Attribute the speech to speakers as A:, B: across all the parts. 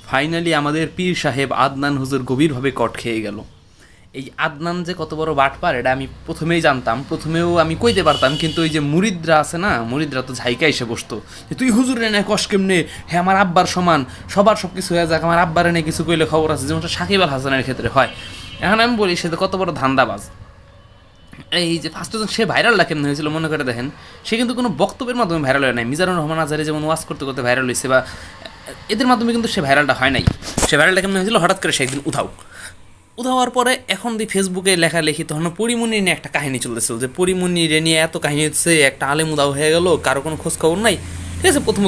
A: Finally আমাদের পীর সাহেব আদনান হুজুর গভীরভাবে কট খেয়ে গেল। এই আদনান যে কত বড় বাটপার এটা আমি প্রথমেই জানতাম, প্রথমেও আমি কইতে পারতাম, কিন্তু ওই যে মুরিদরা আছে না, মুরিদরা তো ঝাইকা এসে বসতো যে তুই হুজুর এনে কস কেমনে, হ্যাঁ আমার আব্বার সমান, সবার সব কিছু হয়ে যাক, আমার আব্বার এনে কিছু কইলে খবর আছে, যেমনটা সাকিব আল হাসানের ক্ষেত্রে হয়। এখন আমি বলি সে তো কত বড় ধান্দাবাজ। এই যে ফার্স্ট সে ভাইরালটা কেমন হয়েছিল মনে করে দেখেন, সে কিন্তু কোনো বক্তব্যের মাধ্যমে ভাইরাল হয় নাই। মিজানুর রহমান আজহারি যেমন ওয়াজ করতে করতে ভাইরাল হয়েছে, বা এদের মাধ্যমে কিন্তু সে ভাইরালটা হয় নাই। সে ভাইরালটা কেমন হয়েছিল, হঠাৎ করে সে একদিন উধাওয়ার পরে এখন দিয়ে ফেসবুকে লেখালেখি, তখন পরিমণি নিয়ে একটা কাহিনী চলতেছিল যে পরিমণিরে নিয়ে এত কাহিনী হচ্ছে, একটা আলেম উদাও হয়ে গেল, কারো কোনো খোঁজ খবর নাই। ঠিক আছে, প্রথম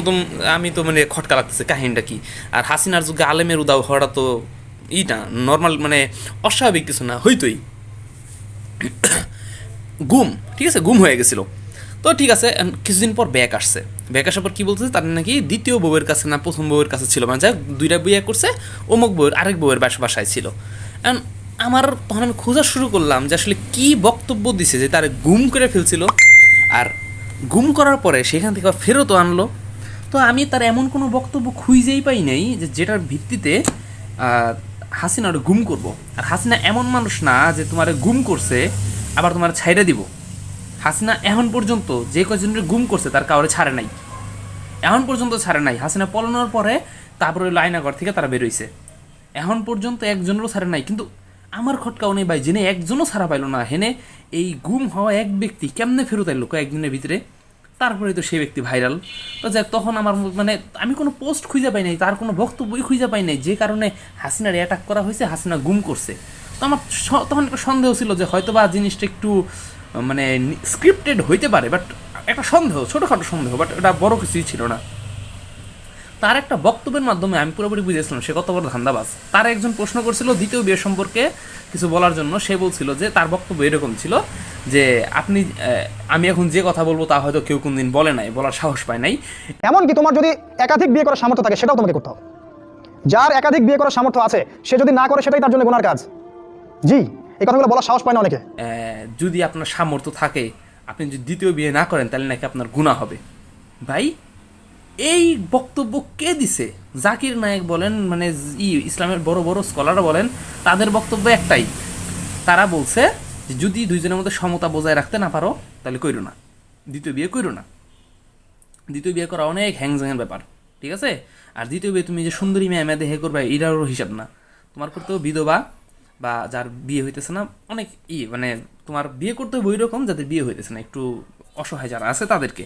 A: আমি তো মানে খটকা লাগতেছে কাহিনীটা কি। আর হাসিনার যুগে আলেমের উদাও হওয়াটা তো ইটা নর্মাল, মানে অস্বাভাবিক কিছু না, হইতোই। গুম, ঠিক আছে, গুম হয়ে গেছিলো। তো ঠিক আছে, কিছুদিন পর ব্যাক আসছে। ব্যাক আসার পর কী বলতেছে, তার নাকি দ্বিতীয় বউয়ের কাছে না প্রথম বউয়ের কাছে ছিল, মানে যাই দুইটা বিয়ে করছে, অমুক বউয়ের আরেক বউয়ের বাসায় ছিল। আমার তখন আমি খোঁজা শুরু করলাম যে আসলে কী বক্তব্য দিছে যে তার গুম করে ফেলছিল, আর গুম করার পরে সেখান থেকে ফেরতও আনলো। তো আমি তার এমন কোনো বক্তব্য খুঁজেই পাই নাই যে যেটার ভিত্তিতে হাসিনার গুম করব। আর হাসিনা এমন মানুষ না যে তোমার গুম করছে আবার তোমার ছাইড়া দিব। হাসিনা এখন পর্যন্ত যে কজনের গুম করছে তার কাউরে ছাড়ে নাই, এখন পর্যন্ত ছাড়ে নাই। হাসিনা পলানোর পরে তারপরে লাইনাঘর থেকে তারা বেরোইছে, এখন পর্যন্ত একজনেরও ছাড়ে নাই। কিন্তু আমার খটকাও নেই ভাই, জেনে একজনও ছাড়া পাইল না। হেনে এই গুম হওয়া এক ব্যক্তি কেমনে ফেরত এলো কয়েকদিনের ভিতরে, তারপরে তো সেই ব্যক্তি ভাইরাল। তো যাক, তখন আমার মানে আমি কোনো পোস্ট খুঁজে পাই নাই, তার কোনো বক্তব্যই খুঁজে পাই নাই যে কারণে হাসিনার অ্যাটাক করা হয়েছে, হাসিনা গুম করছে। তো আমার তখন একটা সন্দেহ ছিল যে হয়তো বা জিনিসটা একটু মানে স্ক্রিপ্টেড হইতে পারে, বাট একটা সন্দেহ, ছোটোখাটো সন্দেহ, বাট এটা বড় কিছুই ছিল না। তার একটা বক্তব্যের মাধ্যমে আমি পুরোপুরি বুঝেছিলাম সে কত বড় ধান্দাবাজ। তার একজন প্রশ্ন করছিল দ্বিতীয় বিয়ে সম্পর্কে কিছু বলার জন্য, সে বলছিল যে তার বক্তব্য এরকম ছিল যে আপনি আমি এখন যে কথা বলবো তা হয়তো কেউ কোনদিন বলে নাই, বলার সাহস পায় নাই।
B: এমনকি তোমার যদি একাধিক বিয়ে করার সামর্থ্য থাকে সেটাও তোমাকে করতে হবে। যার একাধিক বিয়ে করার সামর্থ্য আছে সে যদি না করে সেটাই তার জন্য গুনার কাজ। জি, এই কথাগুলো বলার সাহস পায় না অনেকে।
A: যদি আপনার সামর্থ্য থাকে, আপনি যদি দ্বিতীয় বিয়ে না করেন তাহলে নাকি আপনার গুনাহ হবে। ভাই, এই বক্তব্য কে দিছে? জাকির নায়েক বলেন, মানে ইসলামের বড় বড় স্কলাররা বলেন, তাদের বক্তব্য একটাই। তারা বলছে যে যদি দুইজনের মধ্যে সমতা বজায় রাখতে না পারো তাহলে কইরো না, দ্বিতীয় বিয়ে কইরো না। দ্বিতীয় বিয়ে করা অনেক হ্যাংজ্যাংয়ের ব্যাপার, ঠিক আছে? আর দ্বিতীয় বিয়ে তুমি যে সুন্দরী মেয়ে দেহে করবে এটারও হিসাব না। তোমার করতেও বিধবা বা যার বিয়ে হইতেছে না, অনেক মানে তোমার বিয়ে করতে হবে ওই রকম যাদের বিয়ে হইতেছে না, একটু অসহায় যারা আছে তাদেরকে।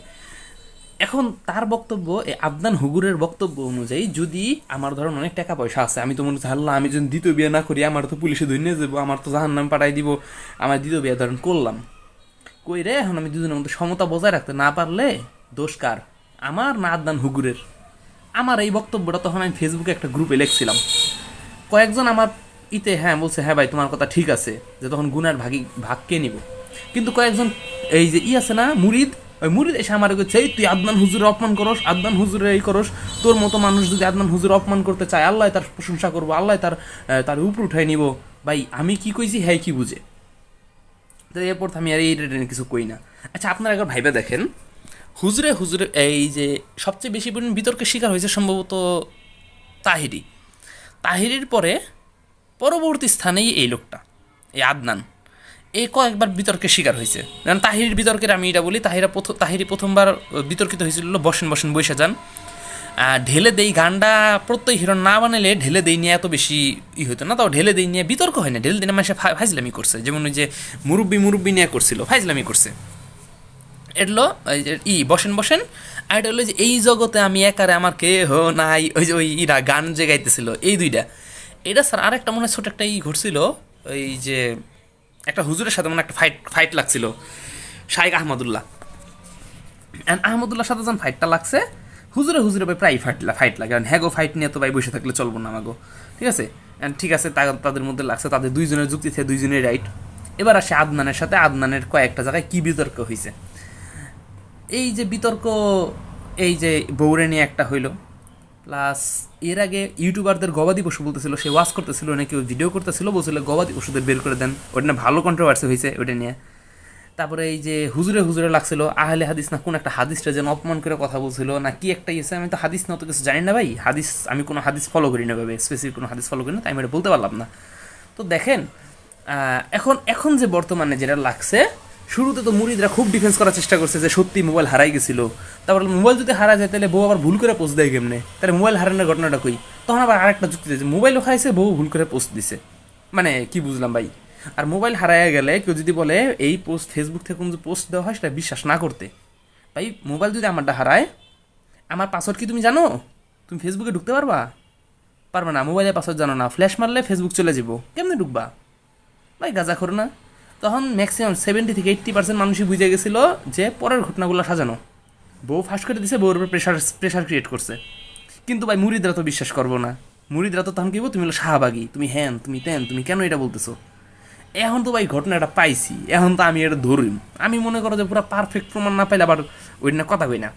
A: এখন তার বক্তব্য, এই আদনান হুগুরের বক্তব্য অনুযায়ী, যদি আমার ধরুন অনেক টাকা পয়সা আছে, আমি তো মনে হচ্ছে আল্লাহ আমি যদি দ্বিতীয় বিয়ে না করি আমার তো পুলিশে ধরে নিয়ে যাবো, আমার তো জাহান্নামে পাঠাই দিব, আমার দ্বিতীয় বিয়ে ধরেন করলাম, কই রে এখন আমি দুজনের মধ্যে সমতা বজায় রাখতে না পারলে দোষ কার, আমার না আদনান হুগুরের? আমার এই বক্তব্যটা তখন আমি ফেসবুকে একটা গ্রুপে লিখছিলাম। কয়েকজন আমার হ্যাঁ বলছে, হ্যাঁ ভাই তোমার কথা ঠিক আছে, যে তখন গুনার ভাগ কে নিব। কিন্তু কয়েকজন এই যে আছে না মুরিদ, ওই মুরিদ এসে আমার কাছে, এই তুই আদনান হুজুরের অপমান করস, আদনান হুজুরের এই করস, তোর মতো মানুষ যদি আদনান হুজুর অপমান করতে চায় আল্লাহ তার প্রশংসা করবো, আল্লাহ তার উপর উঠাই নিব। ভাই আমি কি কইছি হ্যাঁ কি বুঝে? তো এরপর আমি আর এই কিছু কই না। আচ্ছা, আপনারা একবার ভাইবে দেখেন, হুজুরে হুজুরে এই যে সবচেয়ে বেশি পরিমাণ বিতর্কের শিকার হয়েছে সম্ভবত তাহিরি। তাহিরির পরে পরবর্তী স্থানেই এই লোকটা, এই আদনান, এই কয়েকবার বিতর্কের শিকার হয়েছে। কারণ তাহিরির বিতর্কের আমি এটা বলি, তাহিরি প্রথমবার বিতর্কিত হয়েছিল বসেন বসেন বৈশা যান, ঢেলে দেই গানটা প্রত্যয় হিরণ না বানালে ঢেলে দেই নিয়ে এত বেশি হতো না। তাও ঢেলে দেই নিয়ে বিতর্ক হয় না, ঢেলে দিনে মানুষের ফাইজলামি করছে, যেমন ওই যে মুরব্বি নিয়ে করছিল, ফাইজলামি করছে। এটলো বসেন বসেন। আর এটা হলো যে এই জগতে আমি একারে আমার কে হো নাই, ওই যে ওই গান যে গাইতেছিল, এই দুইটা। এটা স্যার আরেকটা মনে হয় ছোট একটা ঘটছিল, ওই যে একটা হুজুরের সাথে মনে একটা ফাইট লাগছিল, শাইখ আহমদুল্লাহ। আহমদুল্লাহর সাথে যখন ফাইটটা লাগছে, হুজুরে ভাই প্রায় ফাইট লাগে, কারণ হ্যাগো ফাইট নিয়ে তো ভাই বসে থাকলে চলবো না আমাগো, ঠিক আছে? ঠিক আছে, তাদের মধ্যে লাগছে, তাদের দুইজনের যুক্তি থেকে দুইজনের রাইট। এবার আসে আদনানের সাথে, আদনানের কয়েকটা জায়গায় কী বিতর্ক হয়েছে। এই যে বিতর্ক, এই যে বউরে নিয়ে একটা হইলো, প্লাস এর আগে ইউটিউবারদের গবাদি পশু বলতেছিল, সে ওয়াচ করতেছিল নাকি, ভিডিও করতেছিল, বলছিল গবাদি পশুদের বের করে দেন, ওটা নিয়ে ভালো কন্ট্রোভার্সি হয়েছে ওটা নিয়ে। তারপরে এই যে হুজুরে হুজুরে লাগছিল আহলে হাদিস না কোন একটা হাদিসটা যেন অপমান করে কথা বলছিল না কি একটা ইয়েছে, আমি তো হাদিস না তো কিছু জানি না ভাই, হাদিস আমি কোনো হাদিস ফলো করি না ভাবে, স্পেসিফিক কোনো হাদিস ফলো করি না, তাই আমি এটা বলতে পারলাম না। তো দেখেন এখন এখন যে বর্তমানে যেটা লাগছে, শুরুতে তো মুরিদরা খুব ডিফেন্স করার চেষ্টা করছে যে সত্যি মোবাইল হারাই গেছিল, তারপর মোবাইল যদি হারা যায় তাহলে বউ আবার ভুল করে পোস্ট দেয় কেমনে, তাহলে মোবাইল হারানোর ঘটনাটা কই, তখন আবার আরেকটা যুক্তি দিয়েছে মোবাইলও হারাইছে বউ ভুল করে পোস্ট দিছে, মানে কি বুঝলাম ভাই। আর মোবাইল হারাইয়া গেলে কেউ যদি বলে এই পোস্ট ফেসবুক থেকে কোনো পোস্ট দেওয়া হয় সেটা বিশ্বাস না করতে। ভাই মোবাইল যদি আমারটা হারায়, আমার পাসওয়ার্ড কি তুমি জানো? তুমি ফেসবুকে ঢুকতে পারবা? পারবে না। মোবাইলের পাসওয়ার্ড জানো না, ফ্ল্যাশ মারলে ফেসবুক চলে যাবো, কেমনে ঢুকবা? ভাই গাজা করো না। তখন ম্যাক্সিমাম 70 থেকে 80% মানুষই বুঝে গেছিলো যে পরের ঘটনাগুলো সাজানো, বউ ফাঁস করে দিছে, বউর উপর প্রেশার ক্রিয়েট করছে। কিন্তু ভাই মুরিদরা তো বিশ্বাস করবো না, মুরিদরা তো তখন কি বলবো, তুমি হলো শাহবাগী, তুমি হ্যান, তুমি তেন, তুমি কেন এটা বলতেছো? এখন তো ভাই ঘটনাটা পাইছি, এখন তো আমি এটা ধরিম, আমি মনে করো যে পুরো পারফেক্ট প্রমাণ না পাইলে আবার ওই না কথা কই না।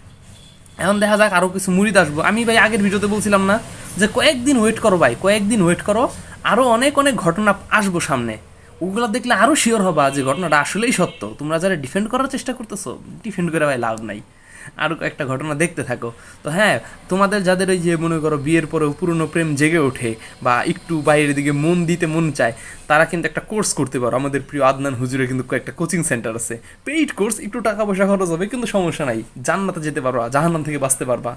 A: এখন দেখা যাক আরও কিছু মুরিদ আসবো। আমি ভাই আগের ভিডিওতে বলছিলাম না যে কয়েকদিন ওয়েট করো ভাই, কয়েকদিন ওয়েট করো, আরও অনেক অনেক ঘটনা আসবো সামনে, ওগুলো দেখলে আরও শিওর হবা যে ঘটনাটা আসলেই সত্য। তোমরা যারা ডিফেন্ড করার চেষ্টা করতেছো, ডিফেন্ড করে ভাই লাভ নাই, আরও একটা ঘটনা দেখতে থাকো। তো হ্যাঁ, তোমাদের যাদের ওই যে মনে করো বিয়ের পরেও পুরনো প্রেম জেগে ওঠে বা একটু বাইরের দিকে মন দিতে মন চায়, তারা কিন্তু একটা কোর্স করতে পারো। আমাদের প্রিয় আদনান হুজুরের কিন্তু কয়েকটা কোচিং সেন্টার আছে, পেইড কোর্স, একটু টাকা পয়সা খরচ হবে কিন্তু সমস্যা নাই, জান্নাতে যেতে পারবা, জাহান্নাম থেকে বাঁচতে পারবা।